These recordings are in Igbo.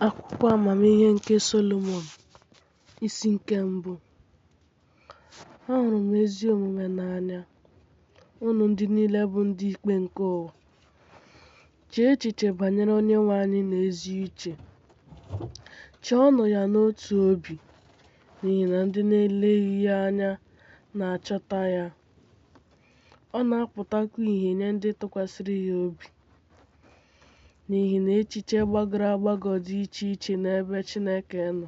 Akwụkwọ amamihe nke Solomọn, isi nke 1. Ahụrụ m ezi omume n'anya, unu ndị niile bụ ndị ikpe nke ụwa. Chee echiche banyere Onyenwe anyị n'ezi uche. Chọọnụ ya n'otu obi, n'ihi na ndị na-eleghị ya anya na-achọta ya. Ọ na-apụtakwa ìhè nye ndị tụkwasịrị ya obi. N'ihi na echiche gbagọrọ agbagọ dị iche iche n'ebe Chineke nọ.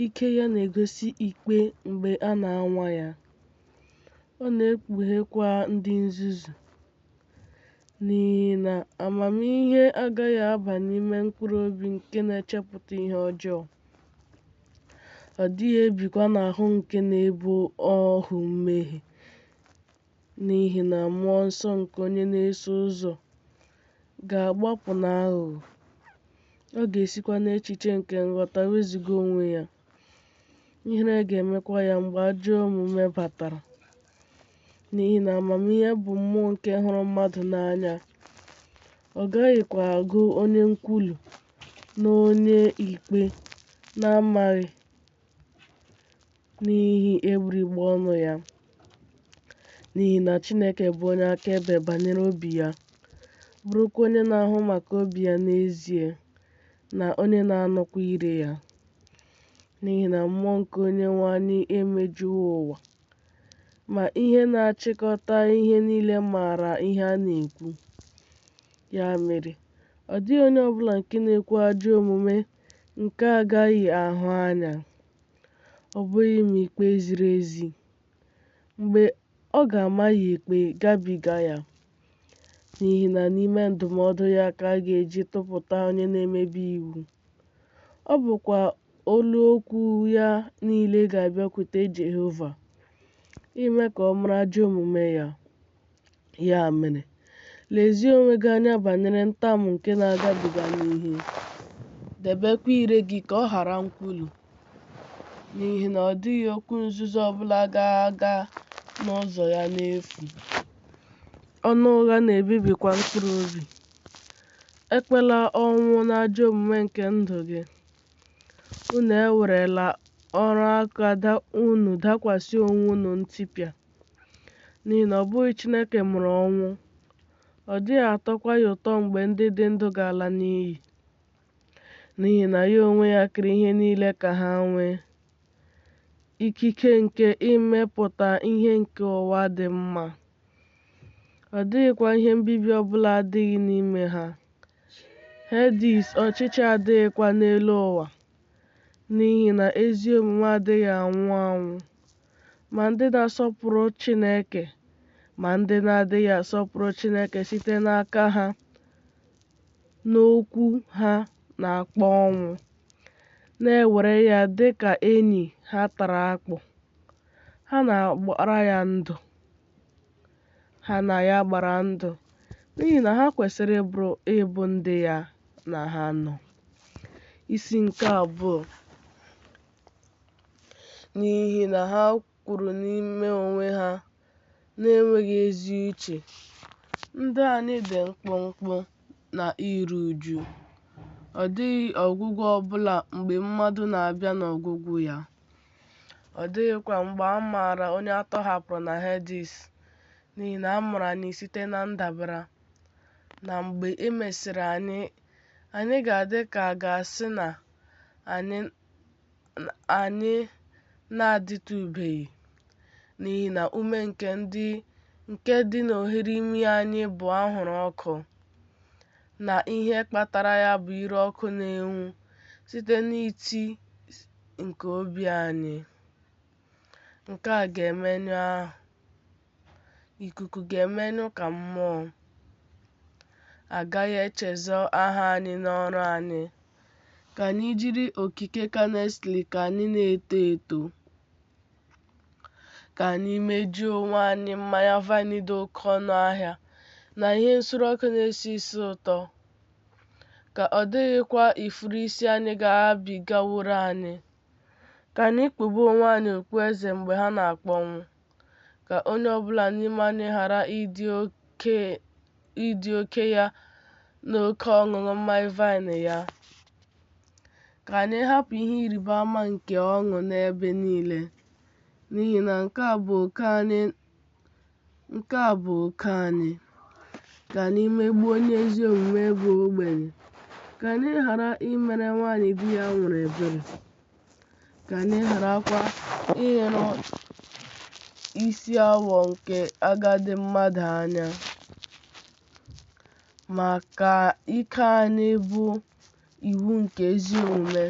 Ike ya na-egosi ikpe mgbe a na-anwa ya. Ọ na-ekpughekwa ndị nzuzu. N'ihi na amamihe agaghị aba n'ime mkpụrụ obi nke na-echepụta ihe ọjọọ. Ọ dịghị ebikwa n'ahụ nke na-ebo ọhụ mmehie. N'ihi na mmụọ nsọ nke onye na-eso ụzọ ga-agbapụ n'aghụghọ. Ọ ga-esikwa n'echiche nke nghọta wezuga onwe ya. Ihere ga-emekwa ya mgbe ajọ omume batara. N'ihi na amamihe bụ mmụọ nke hụrụ mmadụ n'anya. Ọ gaghịkwa agụ onye nkwulu na onye ikpe na-amaghị n'ihi egbugbere ọnụ ya. N'ihi na Chineke bụ onye akaebe banyere obi ya, bụrụkwa onye na-ahụ maka obi ya n'ezie, na onye na-anụkwa ire ya. N'ihi na mmụọ nke Onyenwe anyị emejuwo ụwa, ma ihe na-achịkọta ihe niile maara ihe a na-ekwu. Ya mere, ọ dịghị onye ọbụla nke na-ekwu ajọ omume nke agaghị ahụ anya, ọ bụghị ma ikpe ziri ezi, mgbe ọ ga-ama ya ikpe gabiga ya. N'ihi na n'ime ndụmọdụ ya ka a ga-eji tụpụta onye na-emebi iwu. Ọ bụkwa olu okwu ya niile ga-abịakwute Jehova, ime ka ọ mara ajọ omume ya. Ya mere, lezie onwe gị anya banyere ntamu nke na-agabiga n'ihe. Debekwa ire gị ka ọ ghara nkwulu. N'ihi na ọ dịghị okwu nzuzu ọbụla ga-aga n'ụzọ ya n'efu. Ọnụ ụgha na-ebibikwa mkpụrụ obi. Ekpela ọnwụ na ajọ omume nke ndụ gị. Unu ewerela ọrụ aka unu dakwasị onwe unu ntipịa. N'ihi na ọ bụghị Chineke mụrụ ọnwụ. Ọ dịghị atọkwa ya ụtọ mgbe ndị dị ndụ ga-ala n'iyi. N'ihi na ya onwe ya kere ihe niile ka ha nwee ikike nke imepụta ihe nke ụwa dị mma. Ọ dịghịkwa ihe mbibi ọbụla adịghị n'ime ha. Hedis ọchịchị adịghịkwa n'elu ụwa. N'ihi na ezi omume adịghị anwụ anwụ. Ma ndị na-asọpụrụ Chineke ma ndị na-adịghị asọpụrụ Chineke site n'aka ha n'okwu ha na-akpọ ọnwụ, na-ewere ya dị ka enyi ha tara akpụ. Ha na-agbara ya ndụ. Ha na ya gbara ndụ, n'ihi na ha kwesịrị ịbụ ndị ya na ha nọ. Isi nke 2. N'ihi na ha kwuru n'ime onwe ha na-enweghị ezi uche, ndụ anyị dị mkpụmkpụ na iru uju. Ọ dịghị ọgwụgwụ ọbụla mgbe mmadụ na-abịa n'ọgwụgwụ ya. Ọ dịghịkwa mgbe a maara onye a tọhapụrụ na Hedis, n'ihi na a mụrụ anyị site na ndabere. Na mgbe e mesịrị anyị ga-adị ka a ga-asị na anyị na-adịtụbeghị. N'ihi na ume nke dị n'oghiri imi anyị bụ anwụrụ ọkụ, na ihe kpatara ya bụ ire ọkụ na-enwu site n'iti nke obi anyị. Nke a ga-emenyụ ahụ. Ikuku ga-emenyụ ka mmụọ. Agaghị echezọ aha anyị n'ọrụ anyị. Ka anyị jiri okike Kanesli ka anyị na-eto eto. Ka anyị mejuo onwe anyị mmanya vaịn dị oké ọnụ ahịa na ihe nsure ọkụ na-esi ísì ụtọ. Ka ọ dịghịkwa ifuru isi anyị ga-abịgaworo anyị. Ka anyị kpụba onwe anyị okpueze mgbe ha na-akpọnwụ. Ka onye ọbụla n'ime anyị ghara ịdị oke ya na oke ọṅụṅụ mmanya vaịn ya. ka anyị hapụ ihe ịrịba ama nke ọṅụ n'ebe niile, n'ihi na nke a bụ oke anyị. Ka anyị megbuo onye ezi omume bụ ogbenye, ka anyị ghara imere nwanyị di ya nwụrụ ebere, ka anyị gharakwa ilerụ isi awọ nke agadi mmadụ anya, ma ka ike anyị bụ iwu nke ezi omume.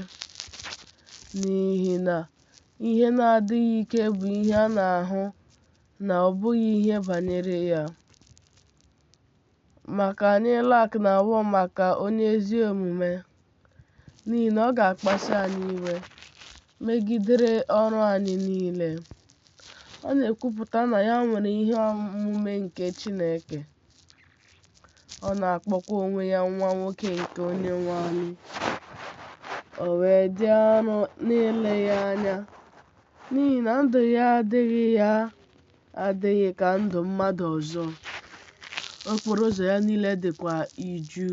N'ihi na ihe na-adịghị ike bụ ihe a na-ahụ na ọ bụghị ihe banyere ya. Maka anyị lack na-awọ maka onye ezi omume, n'ihi na ọ ga-akpasu anyị iwe, megidere ọrụ anyị niile. Ọ na-ekwupụta na ya nwere ihe omume nke Chineke. Ọ na-akpọkwa onwe ya nwa nwoke nke Onyenwe anyị. O wee dị arụ n'ile ya anya, n'ihi na ndụ ya adịghị ka ndụ mmadụ ọzọ. Okporo ụzọ ya niile dịkwa iju.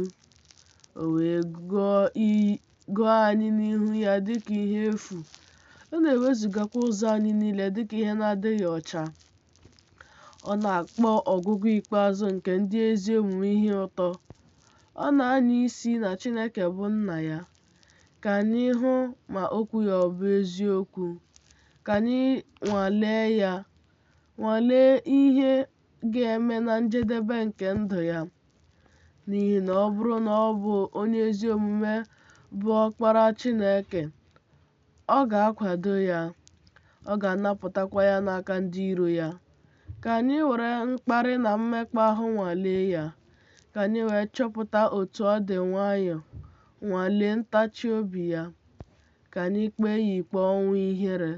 O wee gụọ anyị n'ihu ya dịka ihe efu. Ọ na-ewezugakwa ụzọ anyị niile dịka ihe na-adịghị ọcha. Ọ na-akpọ ọgụgụ ikpeazụ nke ndị ezi omume ihe ụtọ. Ọ na-anya isi na Chineke bụ Nna ya. Ka anyị hụ ma okwu ya ọ bụ eziokwu. Ka anyị nwalee ihe ga-eme na njedebe nke ndụ ya. N'ihi na ọ bụrụ na ọ bụ onye ezi omume bụ Ọkpara Chineke, ọ ga-akwado ya, ọ ga-anapụtakwa ya n'aka ndị iro ya. Ka anyị were mkparị na mmekpa ahụ nwalee ya. Ka anyị wee chọpụta otu ọ dị nwayọọ, nwalee ntachi obi ya. Ka anyị kpee ya ikpe ọnwụ ihere,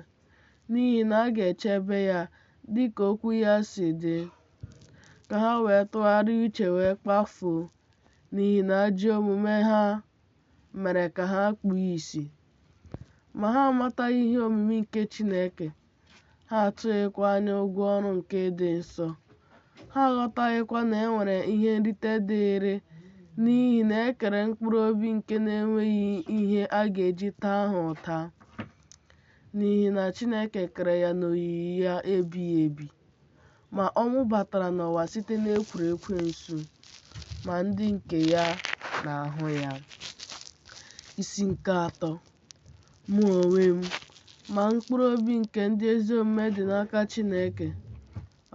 n'ihi na a ga-echebe ya dịka okwu ya si dị. Ka ha wee tụgharịa uche wee kpafuo, n'ihi na ajọ omume ha mere ka ha kpuo ìsì. Ma ha amataghị ihe omimi nke Chineke, ha atụghịkwa anya ụgwọ ọrụ nke dị nsọ. Ha aghọtaghịkwa na e nwere ihe nrite dịịrị n'ihi na e kere mkpụrụ obi nke na-enweghị ihe a ga-eji taa ha ụta. N'ihi na Chineke kere ya n'oyiyi ya ebighị ebi, ma ọnwụ batara n'ụwa site n'ekworo Ekwensu, ma ndị nke ya na-ahụ ya. Isi nke 3. Mụ onwe m, ma mkpụrụ obi nke ndị ezi omume dị n'aka Chineke,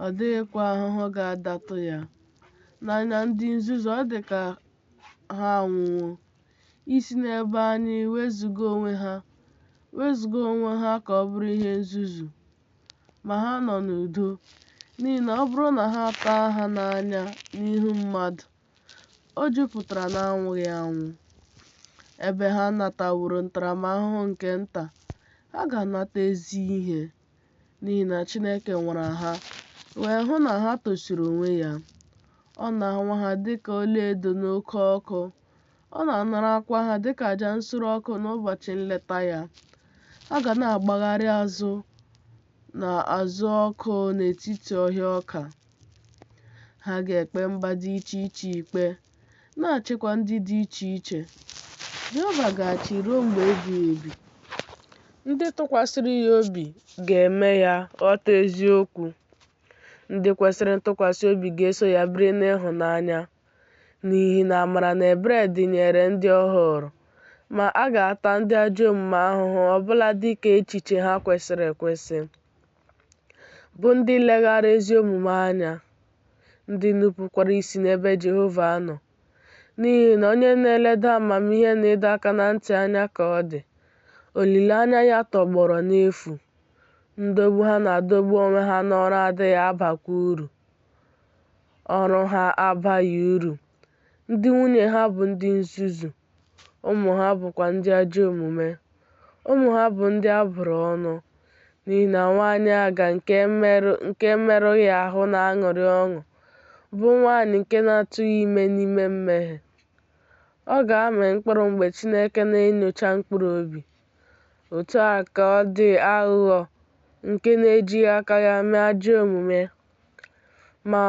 ọ dịghịkwa ahụhụ ga-adatụ ya. N'anya ndị nzuzu ọ dị ka ha anwụwo, isi n'ebe anyị wezuga onwe ha ka ọ bụrụ ihe nzuzu. Ma ha nọ n'udo, n'ihi na ọ bụrụ na ha taa ha n'anya n'ihu mmadụ, o jupụtara n'anwụghị anwụ. Ebe ha nataworo ntaramahụhụ nke nta, ha ga-anata ezi ihe, n'ihi na Chineke nwara ha wee hụ na ha tosiri onwe ya. Ọ na-anwa ha dịka ọlaedo n'oke ọkụ. Ọ na-anarakwa ha dịka àjà nsure ọkụ n'ụbọchị nleta ya. Ha ga na-agbagharị azụ ọkụ n'etiti ọhịa ọka. Ha ga-ekpe mba dị iche iche ikpe, na-achịkwa ndị dị iche iche. Jehova ga-achị ruo mgbe ebighị ebi. Ndị tụkwasịrị ya obi ga-eme ya ghọta eziokwu. Ndị kwesịrị ntụkwasị obi ga-eso ya biri n'ịhụnanya, n'ihi na amara na ebere dịnyere ndị ọ họọrọ. Ma a ga-ata ndị ajọ omume ahụhụ ọbụla dịka echiche ha kwesịrị ekwesị, bụ ndị leghara ezi omume anya, ndị nupukwara isi n'ebe Jehova nọ. N'ihi na onye na-eleda amamihe na ịdọ aka na ntị anya ka ọ dị, olileanya ya tọgbọrọ n'efu. Ndogbu ha na-adọgbu onwe ha n'ọrụ adịghị abakwa uru. Ọrụ ha abaghị uru. Ndị nwunye ha bụ ndị nzuzu, ụmụ ha bụkwa ndị ajọ omume. Ụmụ ha bụ ndị a bụrụ ọnụ, n'ihi na nwaanyị aga nke mmerụghị ahụ na-aṅụrị ọṅụ bụ nwaanyị nke na-atụghị ime n'ime mmehie. Ọ ga-amị mkpụrụ mgbe Chineke na-enyocha mkpụrụ obi. Otu a ka ọ dị aghụghọ nke na-ejighị aka ya mee ajọ omume. Ma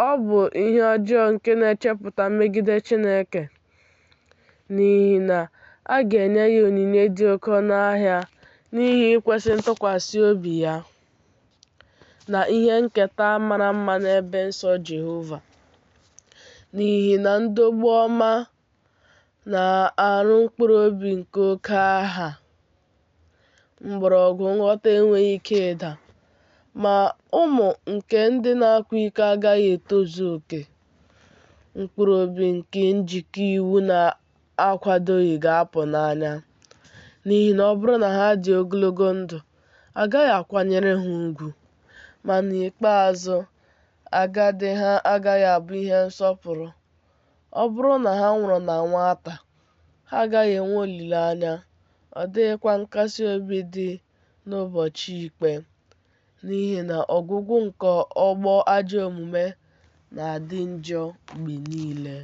ọ bụ ihe ọjọọ nke na-echepụta megide Chineke, n'ihi na a ga-enye ya onyinye dị oké ọnụ ahịa n'ihi ikwesị ntụkwasị obi ya na ihe nketa mara mma n'ebe nsọ Jehova. N'ihi na ndọgbu ọma na-arụ mkpụrụ obi nke oke aha, mgbọrọgwụ nghọta enweghị ike ịda, ma ụmụ nke ndị na-akwa iko agaghị etozu oke. Mkpụrụ obi nke njikọ iwu na-akwadoghị ga-apụ n'anya, n'ihi na ọ bụrụ na ha dị ogologo ndụ, a gaghị akwanyere ha ùgwù, ma n'ikpeazụ agadi ha agaghị abụ ihe nsọpụrụ. Ọ bụrụ na ha nwụrụ na nwata, ha agaghị enwe olileanya, ọ dịghịkwa nkasi obi dị n'ụbọchị ikpe, n'ihi na ọgwụgwụ nke ọgbọ ajọ omume na-adị njọ mgbe niile.